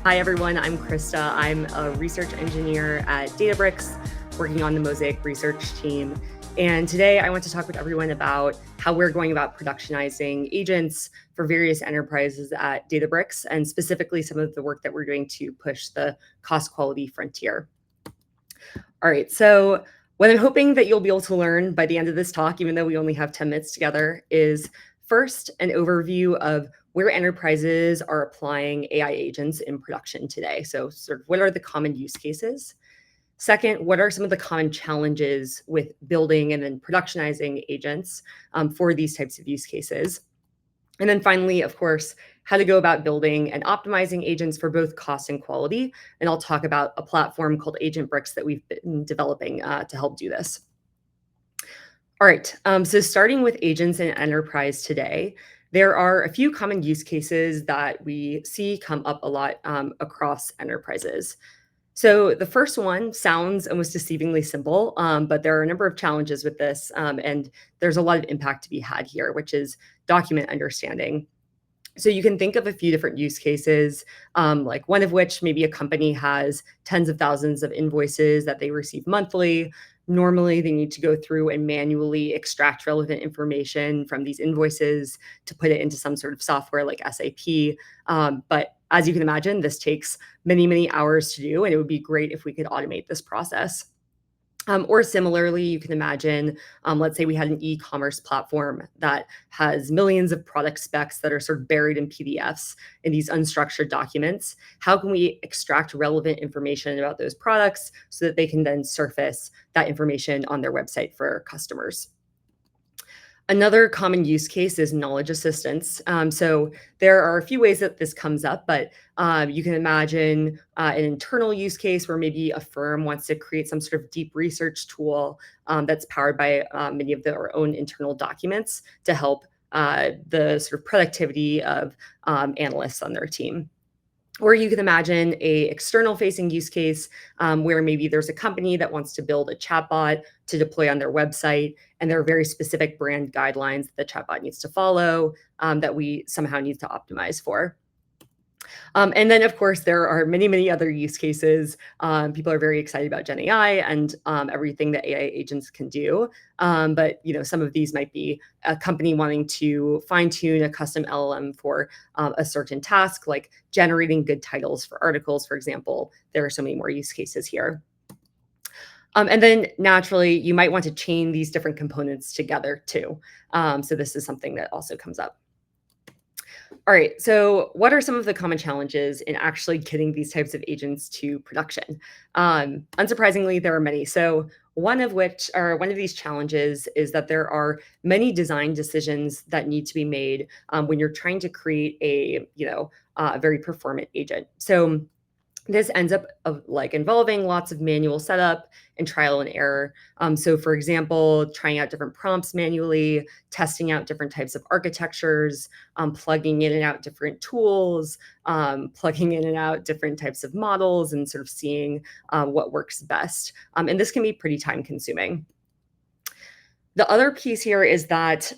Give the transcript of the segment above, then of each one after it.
Hi, everyone. I'm Krista. I'm a research engineer at Databricks, working on the Mosaic research team. And today I want to talk with everyone about how we're going about productionizing agents for various enterprises at Databricks, and specifically some of the work that we're doing to push the cost quality frontier. All right, so what I'm hoping that you'll be able to learn by the end of this talk, even though we only have 10 minutes together, is first an overview of where enterprises are applying AI agents in production today. So sort of what are the common use cases? Second, what are some of the common challenges with building and then productionizing agents for these types of use cases? And then finally, of course, how to go about building and optimizing agents for both cost and quality. And I'll talk about a platform called Agentbricks that we've been developing to help do this. All right, so starting with agents in enterprise today, there are a few common use cases that we see come up a lot across enterprises. So the first one sounds almost deceivingly simple, but there are a number of challenges with this, and there's a lot of impact to be had here, which is document understanding. So you can think of a few different use cases, like one of which maybe a company has tens of thousands of invoices that they receive monthly. Normally, they need to go through and manually extract relevant information from these invoices to put it into some sort of software like SAP. But as you can imagine, this takes many, many hours to do, and it would be great if we could automate this process. Or similarly, you can imagine, let's say we had an e-commerce platform that has millions of product specs that are sort of buried in PDFs in these unstructured documents. How can we extract relevant information about those products so that they can then surface that information on their website for customers? Another common use case is knowledge assistance. So there are a few ways that this comes up, but you can imagine an internal use case where maybe a firm wants to create some sort of deep research tool that's powered by many of their own internal documents to help the sort of productivity of analysts on their team. Or you can imagine a external facing use case where maybe there's a company that wants to build a chatbot to deploy on their website, and there are very specific brand guidelines that the chatbot needs to follow that we somehow need to optimize for. And then, of course, there are many, many other use cases. People are very excited about Gen AI and everything that AI agents can do. But some of these might be a company wanting to fine tune a custom LLM for a certain task, like generating good titles for articles, for example. There are so many more use cases here. And then naturally, you might want to chain these different components together too. So this is something that also comes up. All right, so what are some of the common challenges in actually getting these types of agents to production? Unsurprisingly, there are many. So one of these challenges is that there are many design decisions that need to be made when you're trying to create a very performant agent. So this ends up involving lots of manual setup and trial and error. So for example, trying out different prompts manually, testing out different types of architectures, plugging in and out different tools, plugging in and out different types of models, and sort of seeing what works best. And this can be pretty time consuming. The other piece here is that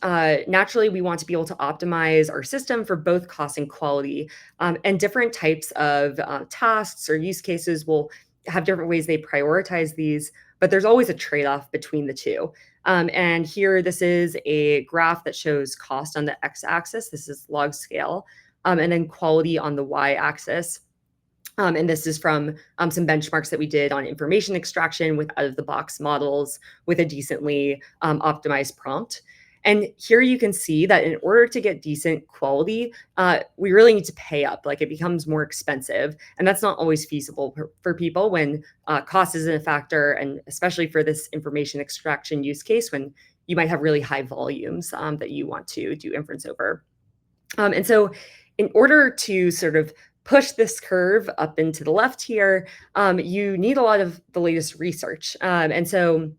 naturally we want to be able to optimize our system for both cost and quality. And different types of tasks or use cases will have different ways they prioritize these, but there's always a trade-off between the two. And here, this is a graph that shows cost on the x-axis. This is log scale, and then quality on the y-axis. And this is from some benchmarks that we did on information extraction with out-of-the-box models with a decently optimized prompt. And here you can see that in order to get decent quality, we really need to pay up. Like, it becomes more expensive. And that's not always feasible for people when cost isn't a factor, and especially for this information extraction use case when you might have really high volumes that you want to do inference over. And so in order to sort of push this curve up into the left here, you need a lot of the latest research. And so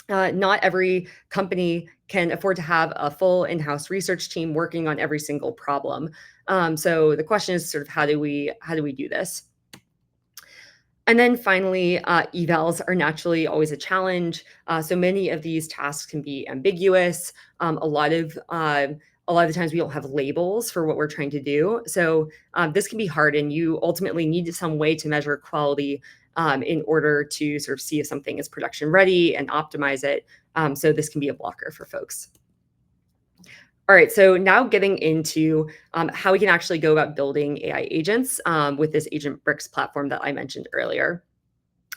not every company can afford to have a full in-house research team working on every single problem. So the question is sort of how do we do this? And then finally, evals are naturally always a challenge. So many of these tasks can be ambiguous. A lot of a lot of the times we don't have labels for what we're trying to do. So this can be hard, and you ultimately need some way to measure quality in order to sort of see if something is production ready and optimize it. So this can be a blocker for folks. All right, so now getting into how we can actually go about building AI agents with this Agentbricks platform that I mentioned earlier.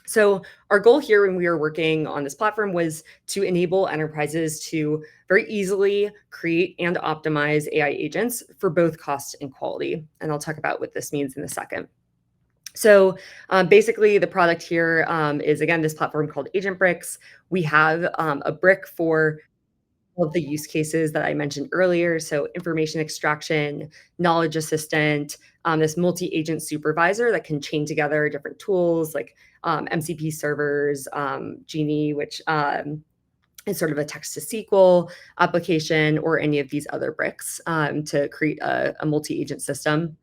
So our goal here when we were working on this platform was to enable enterprises to very easily create and optimize AI agents for both cost and quality. And I'll talk about what this means in a second. So basically, the product here is, again, this platform called Agentbricks. We have a brick for all of the use cases that I mentioned earlier. So information extraction, knowledge assistant, this multi-agent supervisor that can chain together different tools like MCP servers, Genie, which is sort of a text to SQL application, or any of these other bricks to create a multi-agent system.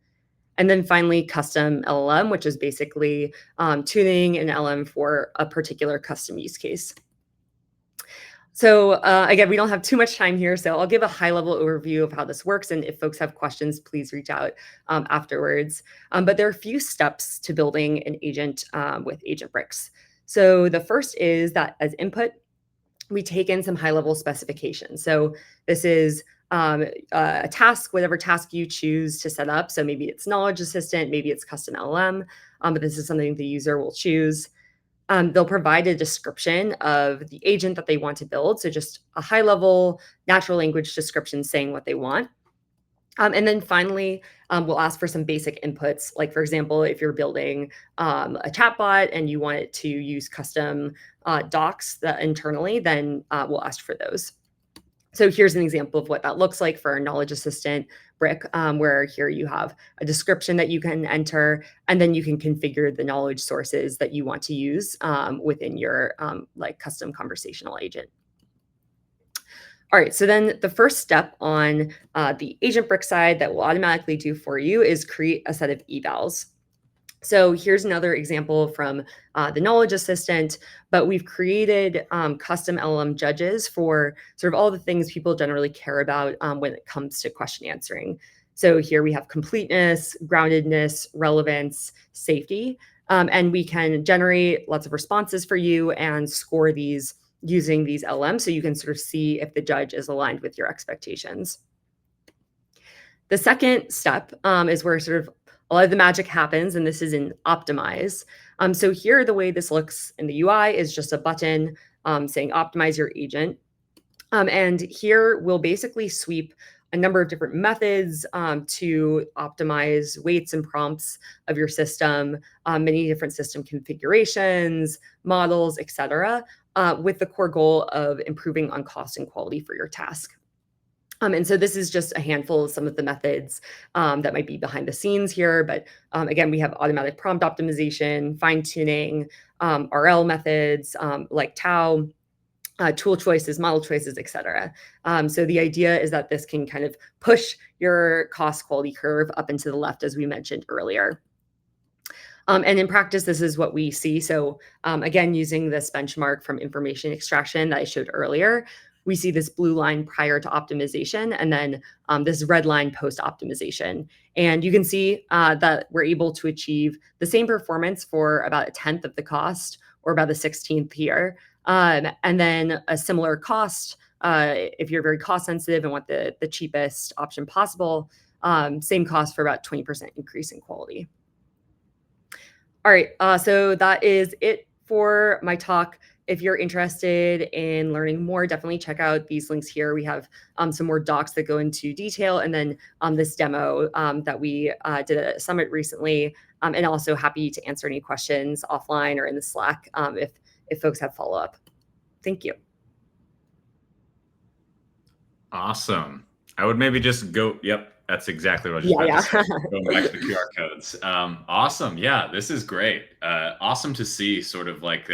And then finally, custom LLM, which is basically tuning an LM for a particular custom use case. So again, we don't have too much time here, so I'll give a high-level overview of how this works, and if folks have questions, please reach out afterwards. But there are a few steps to building an agent with Agentbricks. So the first is that as input, we take in some high-level specifications. So this is a task, whatever task you choose to set up. So maybe it's knowledge assistant, maybe it's custom LLM, but this is something the user will choose. They'll provide a description of the agent that they want to build. So just a high level natural language description saying what they want. And then finally, we'll ask for some basic inputs. Like, for example, if you're building a chatbot and you want it to use custom docs internally, then we'll ask for those. So here's an example of what that looks like for our knowledge assistant brick, where here you have a description that you can enter, and then you can configure the knowledge sources that you want to use within your like custom conversational agent. All right, so then the first step on the Agentbricks side that will automatically do for you is create a set of evals. So here's another example from the knowledge assistant, but we've created custom LLM judges for sort of all the things people generally care about when it comes to question answering. So here we have completeness, groundedness, relevance, safety, and we can generate lots of responses for you and score these using these LLMs so you can sort of see if the judge is aligned with your expectations. The second step is where sort of a lot of the magic happens, and this is in optimize. So here, the way this looks in the UI is just a button saying optimize your agent. And here we'll basically sweep a number of different methods to optimize weights and prompts of your system, many different system configurations, models, et cetera, with the core goal of improving on cost and quality for your task. And so this is just a handful of some of the methods that might be behind the scenes here. But again, we have automatic prompt optimization, fine-tuning, RL methods like Tau, tool choices, model choices, et cetera. So the idea is that this can kind of push your cost quality curve up and to the left, as we mentioned earlier. And in practice, this is what we see. So again, using this benchmark from information extraction that I showed earlier, we see this blue line prior to optimization, and then this red line post-optimization. And you can see that we're able to achieve the same performance for about 1/10 of the cost, or about a 16th here. And then a similar cost, if you're very cost sensitive and want the cheapest option possible, same cost for about 20% increase in quality. All right, so that is it for my talk. If you're interested in learning more, definitely check out these links here. We have some more docs that go into detail, and then this demo that we did at a summit recently, and also happy to answer any questions offline or in the Slack if folks have follow-up. Thank you. Awesome. I would maybe just go, yep, that's exactly what I was just about to say. Going back to the QR codes. Awesome. Yeah, this is great. Awesome to see sort of like,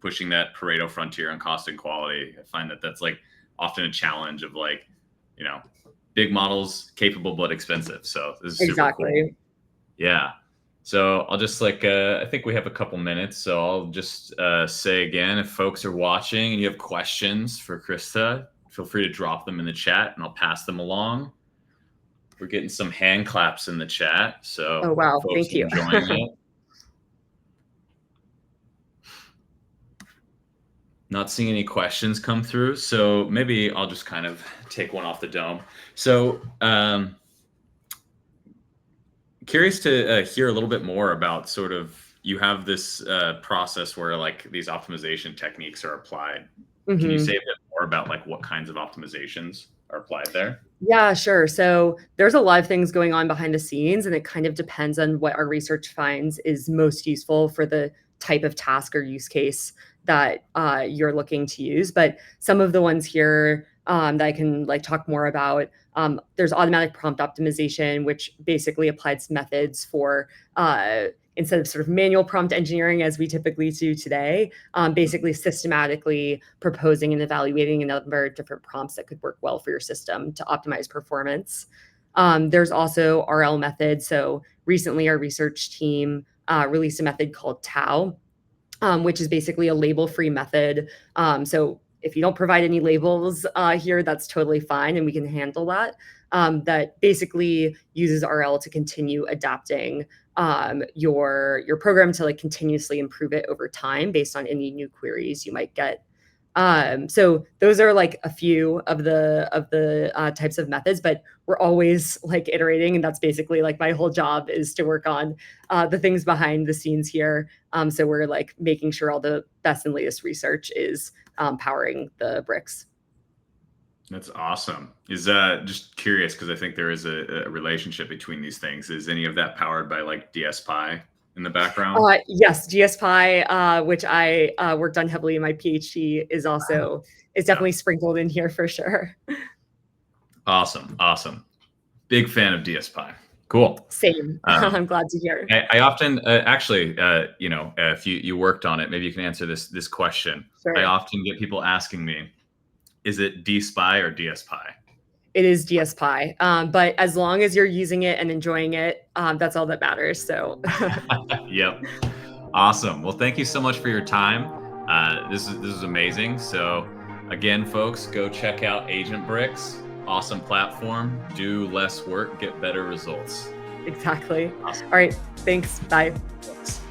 pushing that Pareto frontier on cost and quality. I find that that's like often a challenge of like, big models, capable but expensive. So this is super cool. Yeah. So I'll just I think we have a couple minutes. So I'll just say again, if folks are watching and you have questions for Krista, feel free to drop them in the chat and I'll pass them along. We're getting some hand claps in the chat, so oh wow, folks thank you. enjoying it. Not seeing any questions come through, so maybe I'll just kind of take one off the dome. So curious to hear a little bit more about sort of, you have this process where like these optimization techniques are applied. Can you say a bit more about like what kinds of optimizations are applied there? Yeah, sure. So there's a lot of things going on behind the scenes, and it kind of depends on what our research finds is most useful for the type of task or use case that you're looking to use. But some of the ones here that I can like talk more about, there's automatic prompt optimization, which basically applies methods for instead of sort of manual prompt engineering as we typically do today, basically systematically proposing and evaluating a number of different prompts that could work well for your system to optimize performance. There's also RL methods. So recently our research team released a method called Tau, which is basically a label-free method. So if you don't provide any labels here, that's totally fine, and we can handle that. That basically uses RL to continue adapting your program to like continuously improve it over time based on any new queries you might get. So those are like a few of the types of methods, but we're always like iterating, and that's basically like my whole job is to work on the things behind the scenes here. So we're like making sure all the best and latest research is powering the bricks. That's awesome. Is just curious, because I think there is a relationship between these things. Is any of that powered by like DSPy in the background? Yes, DSPy, which I worked on heavily in my PhD, is definitely sprinkled in here for sure. Awesome, awesome. Big fan of DSPy. Cool. Same. I'm glad to hear. I often actually, you know, if you worked on it, maybe you can answer this question. Sure. I often get people asking me, is it DSPy or DSPy? It is DSPy, but as long as you're using it and enjoying it, that's all that matters. So, yep, awesome. Well, thank you so much for your time. This is amazing. So, again, folks, go check out Agentbricks. Awesome platform. Do less work, get better results. Exactly. Awesome. All right. Thanks. Bye. Thanks.